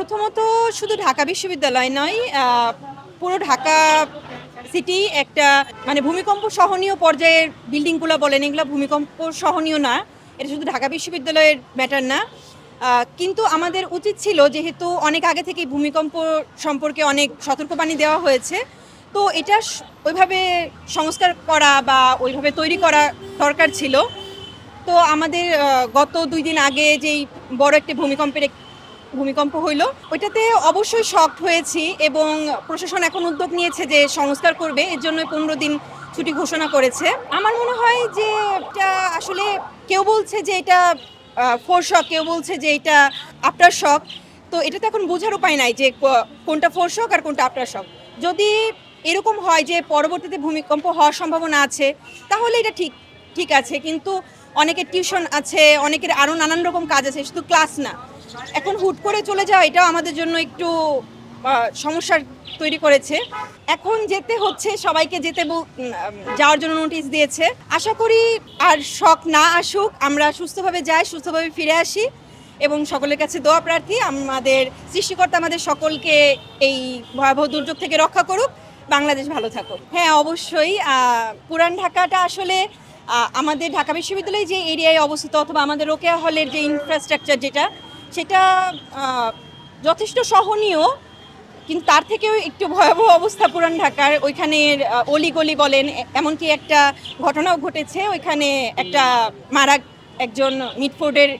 প্রথমত শুধু ঢাকা বিশ্ববিদ্যালয় নয়, পুরো ঢাকা সিটি একটা মানে ভূমিকম্প সহনীয় পর্যায়ের বিল্ডিংগুলো বলেন, এগুলো ভূমিকম্প সহনীয় না। এটা শুধু ঢাকা বিশ্ববিদ্যালয়ের ম্যাটার না। কিন্তু আমাদের উচিত ছিল, যেহেতু অনেক আগে থেকেই ভূমিকম্প সম্পর্কে অনেক সতর্কবাণী দেওয়া হয়েছে, তো এটা ওইভাবে সংস্কার করা বা ওইভাবে তৈরি করা দরকার ছিল। তো আমাদের গত 2 দিন আগে যেই বড় একটা ভূমিকম্প হইল, ওইটাতে অবশ্যই শকড হয়েছি এবং প্রশাসন এখন উদ্যোগ নিয়েছে যে সংস্কার করবে, এর জন্য 15 দিন ছুটি ঘোষণা করেছে। আমার মনে হয় যে এটা আসলে কেউ বলছে যে এটা ফোর শক, কেউ বলছে যে এটা আফটার শক। তো এটা তো এখন বোঝার উপায় নাই যে কোনটা ফোর শক আর কোনটা আফটার শক। যদি এরকম হয় যে পরবর্তীতে ভূমিকম্প হওয়ার সম্ভাবনা আছে, তাহলে এটা ঠিক আছে। কিন্তু অনেকের টিউশন আছে, অনেকের আরও নানান রকম কাজ আছে, শুধু ক্লাস না। এখন হুট করে চলে যাওয়া এটাও আমাদের জন্য একটু সমস্যার তৈরি করেছে। এখন যেতে হচ্ছে, সবাইকে যাওয়ার জন্য নোটিশ দিয়েছে। আশা করি আর শক না আসুক, আমরা সুস্থভাবে যাই, সুস্থভাবে ফিরে আসি এবং সকলের কাছে দোয়া প্রার্থী আমাদের সৃষ্টিকর্তা আমাদের সকলকে এই ভয়াবহ দুর্যোগ থেকে রক্ষা করুক, বাংলাদেশ ভালো থাকুক। হ্যাঁ, অবশ্যই। পুরান ঢাকাটা আসলে আমাদের ঢাকা বিশ্ববিদ্যালয়ে যে এরিয়ায় অবস্থিত, অথবা আমাদের রোকেয়া হলের যে ইনফ্রাস্ট্রাকচার সেটা যথেষ্ট সহনীয়, কিন্তু তার থেকেও একটু ভয়াবহ অবস্থা পুরান ঢাকার। ওইখানের অলিগলি বলেন, এমনকি একটা ঘটনাও ঘটেছে, ওইখানে একজন মিডফোর্ডের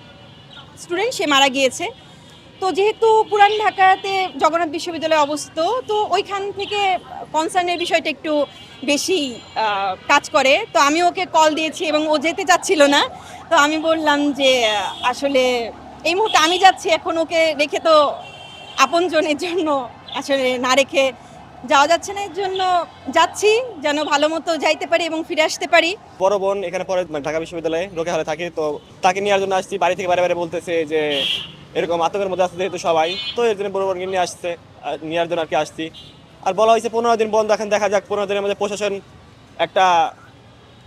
স্টুডেন্ট, সে মারা গিয়েছে। তো যেহেতু পুরান ঢাকাতে জগন্নাথ বিশ্ববিদ্যালয় অবস্থিত, তো ওইখান থেকে কনসার্নের বিষয়টা একটু বেশি কাজ করে। তো আমি ওকে কল দিয়েছি এবং ও যেতে চাচ্ছিল না। তো আমি বললাম যে আসলে এই মুহূর্তে আমি যাচ্ছি, এখন ওকে রেখে তো আপনজনের জন্য আসলে না রেখে যাওয়া যাচ্ছে না, এর জন্য যাচ্ছি যেন ভালো মতো যাইতে পারি এবং ফিরে আসতে পারি। বড় বোন এখানে পরে ঢাকা বিশ্ববিদ্যালয়ে রোকেয়া হলে থাকে, তো তাকে নেওয়ার জন্য আসছি। বাড়ি থেকে বারে বলতেছে যে এরকম আতঙ্কের মধ্যে আসছে যেহেতু সবাই, তো এর জন্য বড় বোনকে নিয়ে আসছে, নেওয়ার জন্য আর কি আসছি। আর বলা হয়েছে 15 দিন বন্ধ, এখন দেখা যাক 15 দিনের মধ্যে প্রশাসন একটা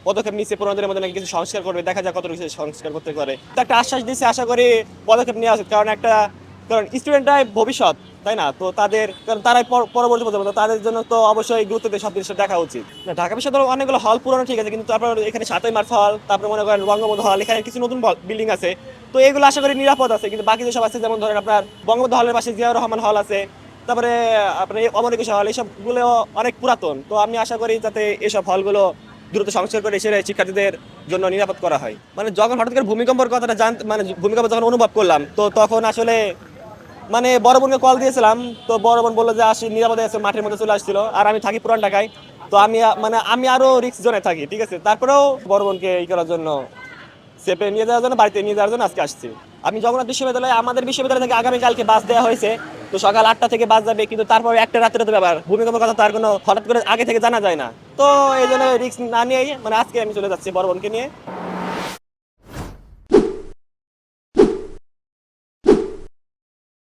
পদক্ষেপ নিচ্ছে, 15 দিনের মধ্যে নাকি কিছু সংস্কার করবে, দেখা যাক কত কিছু সংস্কার করতে পারে। তো একটা আশ্বাস দিচ্ছে, আশা করি পদক্ষেপ নেওয়া উচিত, কারণ স্টুডেন্টরাই ভবিষ্যৎ, তাই না? তো কারণ তারাই পরবর্তী প্রজন্ম, তাদের জন্য তো অবশ্যই গুরুত্ব দিয়ে সব জিনিসটা দেখা উচিত। ঢাকা বিশ্ববিদ্যালয় অনেকগুলো হল পুরনো ঠিক আছে, কিন্তু তারপর এখানে 7ই মার্চ হল, তারপরে মনে করেন বঙ্গবন্ধু হল, এখানে কিছু নতুন বিল্ডিং আছে। তো এগুলো আশা করি নিরাপদ আছে, কিন্তু বাকি যেসব আছে, যেমন ধরেন আপনার বঙ্গবন্ধু হলের পাশে জিয়াউর রহমান হল আছে, তারপরে আপনার অমর একুশে হল, এইসবগুলো অনেক পুরাতন। তো আমি আশা করি যাতে এসব হলগুলো দ্রুত সংস্কার করে এসে শিক্ষার্থীদের জন্য নিরাপদ করা হয়। মানে যখন হঠাৎ করে ভূমিকম্পের কথাটা ভূমিকম্প যখন অনুভব করলাম, তো তখন আসলে মানে বড় বোনকে কল দিয়েছিলাম। তো বড় বোন বললো যে আসি, নিরাপদে আছে, মাঠের মধ্যে চলে আসছিল। আর আমি থাকি পুরান ঢাকায়, তো আমি আরো রিস্ক জোনে থাকি, ঠিক আছে। তারপরেও বড় বোনকে এই করার জন্য, সেপে নিয়ে যাওয়ার জন্য, বাড়িতে নিয়ে যাওয়ার জন্য আজকে আসছি। আমি জগন্নাথ বিশ্ববিদ্যালয়ে, আমাদের বিশ্ববিদ্যালয় থেকে আগামীকালকে বাস দেওয়া হয়েছে। তো সকাল 8টা থেকে বাস যাবে, কিন্তু তারপর একটা রাত্রে তো ব্যাপার, ভূমিকম্পের কথা তার কোনো হঠাৎ করে আগে থেকে জানা যায় না। তো এই জন্য রিস্ক না নিয়েই মানে আজকে আমি চলে যাচ্ছি বড় বোনকে নিয়ে।